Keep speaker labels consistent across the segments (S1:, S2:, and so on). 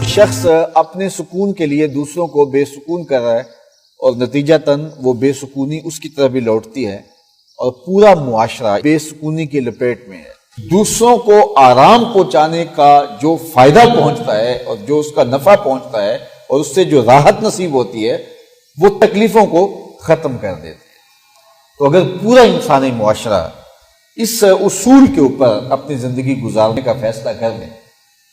S1: شخص اپنے سکون کے لیے دوسروں کو بے سکون کر رہا ہے اور نتیجتاً وہ بے سکونی اس کی طرف بھی لوٹتی ہے اور پورا معاشرہ بے سکونی کی لپیٹ میں ہے۔ دوسروں کو آرام پہنچانے کا جو فائدہ پہنچتا ہے اور جو اس کا نفع پہنچتا ہے اور اس سے جو راحت نصیب ہوتی ہے وہ تکلیفوں کو ختم کر دیتی ہے۔ تو اگر پورا انسانی معاشرہ اس اصول کے اوپر اپنی زندگی گزارنے کا فیصلہ کر لیں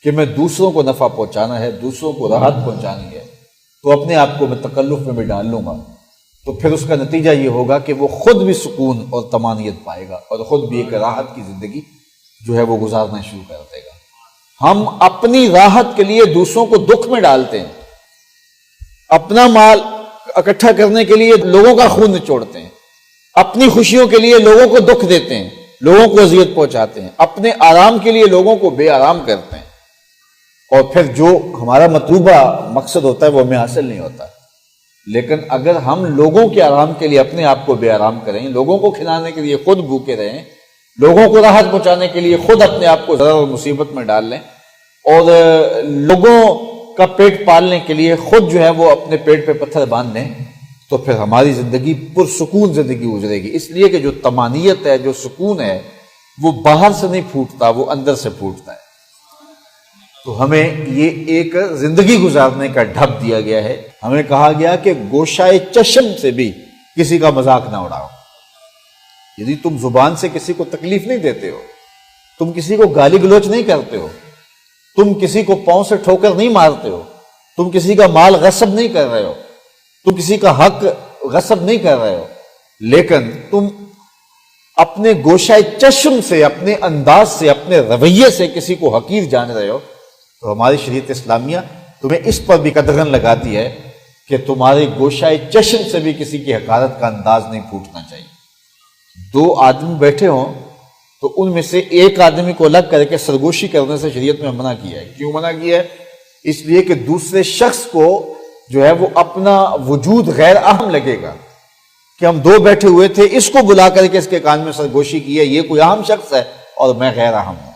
S1: کہ میں دوسروں کو نفع پہنچانا ہے، دوسروں کو راحت پہنچانی ہے، تو اپنے آپ کو میں تکلف میں بھی ڈال لوں گا، تو پھر اس کا نتیجہ یہ ہوگا کہ وہ خود بھی سکون اور طمانینت پائے گا اور خود بھی ایک راحت کی زندگی جو ہے وہ گزارنا شروع کر دے گا۔ ہم اپنی راحت کے لیے دوسروں کو دکھ میں ڈالتے ہیں، اپنا مال اکٹھا کرنے کے لیے لوگوں کا خون نچوڑتے ہیں، اپنی خوشیوں کے لیے لوگوں کو دکھ دیتے ہیں، لوگوں کو اذیت پہنچاتے ہیں، اپنے آرام کے لیے لوگوں کو بے آرام کرتے ہیں، اور پھر جو ہمارا مطلوبہ مقصد ہوتا ہے وہ ہمیں حاصل نہیں ہوتا۔ لیکن اگر ہم لوگوں کے آرام کے لیے اپنے آپ کو بے آرام کریں، لوگوں کو کھلانے کے لیے خود بھوکے رہیں، لوگوں کو راحت پہنچانے کے لیے خود اپنے آپ کو ضرر اور مصیبت میں ڈال لیں، اور لوگوں کا پیٹ پالنے کے لیے خود جو ہے وہ اپنے پیٹ پہ پتھر باندھ لیں، تو پھر ہماری زندگی پرسکون زندگی گزرے گی۔ اس لیے کہ جو طمانینت ہے، جو سکون ہے، وہ باہر سے نہیں پھوٹتا، وہ اندر سے پھوٹتا ہے۔ تو ہمیں یہ ایک زندگی گزارنے کا ڈھب دیا گیا ہے۔ ہمیں کہا گیا کہ گوشائے چشم سے بھی کسی کا مذاق نہ اڑاؤ، یعنی تم زبان سے کسی کو تکلیف نہیں دیتے ہو، تم کسی کو گالی گلوچ نہیں کرتے ہو، تم کسی کو پاؤں سے ٹھوکر نہیں مارتے ہو، تم کسی کا مال غصب نہیں کر رہے ہو، تم کسی کا حق غصب نہیں کر رہے ہو، لیکن تم اپنے گوشائے چشم سے، اپنے انداز سے، اپنے رویے سے کسی کو حقیر جان رہے ہو، تو ہماری شریعت اسلامیہ تمہیں اس پر بھی قدغن لگاتی ہے کہ تمہارے گوشائے چشم سے بھی کسی کی حقارت کا انداز نہیں پھوٹنا چاہیے۔ دو آدمی بیٹھے ہوں تو ان میں سے ایک آدمی کو الگ کر کے سرگوشی کرنے سے شریعت میں منع کیا ہے۔ کیوں منع کیا ہے؟ اس لیے کہ دوسرے شخص کو جو ہے وہ اپنا وجود غیر اہم لگے گا کہ ہم دو بیٹھے ہوئے تھے، اس کو بلا کر کے اس کے کان میں سرگوشی کی ہے، یہ کوئی اہم شخص ہے اور میں غیر اہم ہوں،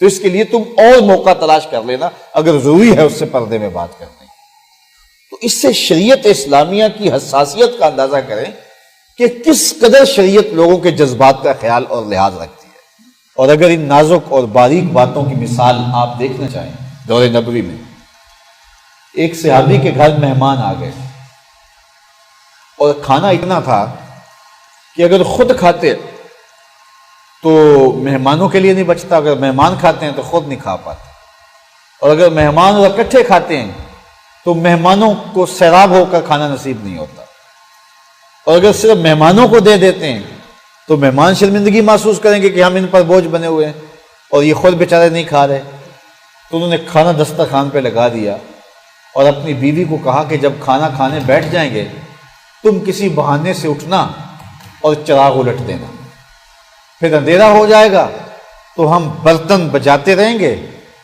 S1: تو اس کے لیے تم اور موقع تلاش کر لینا اگر ضروری ہے اس سے پردے میں بات کرنے۔ تو اس سے شریعت اسلامیہ کی حساسیت کا اندازہ کریں کہ کس قدر شریعت لوگوں کے جذبات کا خیال اور لحاظ رکھتی ہے۔ اور اگر ان نازک اور باریک باتوں کی مثال آپ دیکھنا چاہیں، دور نبوی میں ایک صحابی کے گھر مہمان آ گئے اور کھانا اتنا تھا کہ اگر خود کھاتے تو مہمانوں کے لیے نہیں بچتا، اگر مہمان کھاتے ہیں تو خود نہیں کھا پاتے، اور اگر مہمان اور اکٹھے کھاتے ہیں تو مہمانوں کو سیراب ہو کر کھانا نصیب نہیں ہوتا، اور اگر صرف مہمانوں کو دے دیتے ہیں تو مہمان شرمندگی محسوس کریں گے کہ ہم ان پر بوجھ بنے ہوئے ہیں اور یہ خود بیچارے نہیں کھا رہے۔ تو انہوں نے کھانا دسترخوان پہ لگا دیا اور اپنی بیوی کو کہا کہ جب کھانا کھانے بیٹھ جائیں گے تم کسی بہانے سے اٹھنا اور چراغ الٹ دینا، پھر اندھیرا ہو جائے گا تو ہم برتن بجاتے رہیں گے،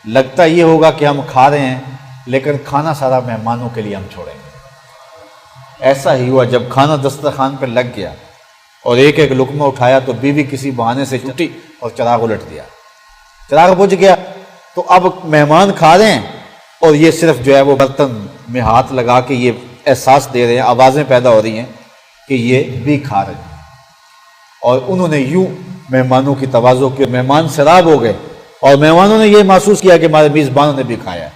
S1: لگتا یہ ہوگا کہ ہم کھا رہے ہیں لیکن کھانا سارا مہمانوں کے لیے ہم چھوڑیں گے۔ ایسا ہی ہوا، جب کھانا دسترخوان پہ لگ گیا اور ایک ایک لقمہ اٹھایا تو بیوی کسی بہانے سے چھٹی اور چراغ الٹ دیا، چراغ بجھ گیا، تو اب مہمان کھا رہے ہیں اور یہ صرف جو ہے وہ برتن میں ہاتھ لگا کے یہ احساس دے رہے ہیں، آوازیں پیدا ہو رہی ہیں کہ یہ بھی کھا رہے ہیں، اور انہوں نے یوں مہمانوں کی تواضع کی، مہمان سیراب ہو گئے اور مہمانوں نے یہ محسوس کیا کہ ہمارے میزبانوں نے بھی کھایا۔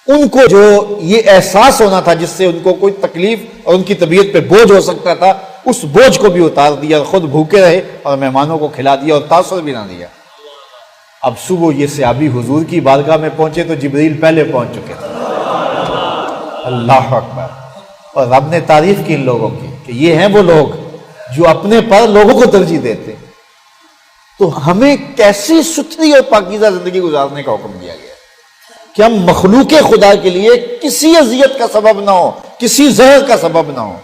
S1: ان کو جو یہ احساس ہونا تھا جس سے ان کو کوئی تکلیف اور ان کی طبیعت پہ بوجھ ہو سکتا تھا، اس بوجھ کو بھی اتار دیا اور خود بھوکے رہے اور مہمانوں کو کھلا دیا اور تاثر بھی نہ دیا۔ اب صبح یہ صحابی حضور کی بارگاہ میں پہنچے تو جبریل پہلے پہنچ چکے تھے۔ اللہ اکبر! اور رب نے تعریف کی ان لوگوں کی کہ یہ ہیں وہ لوگ جو اپنے پر لوگوں کو ترجیح دیتے۔ تو ہمیں کیسی ستھری اور پاکیزہ زندگی گزارنے کا حکم دیا گیا کہ ہم مخلوق خدا کے لیے کسی اذیت کا سبب نہ ہو، کسی زہر کا سبب نہ ہو۔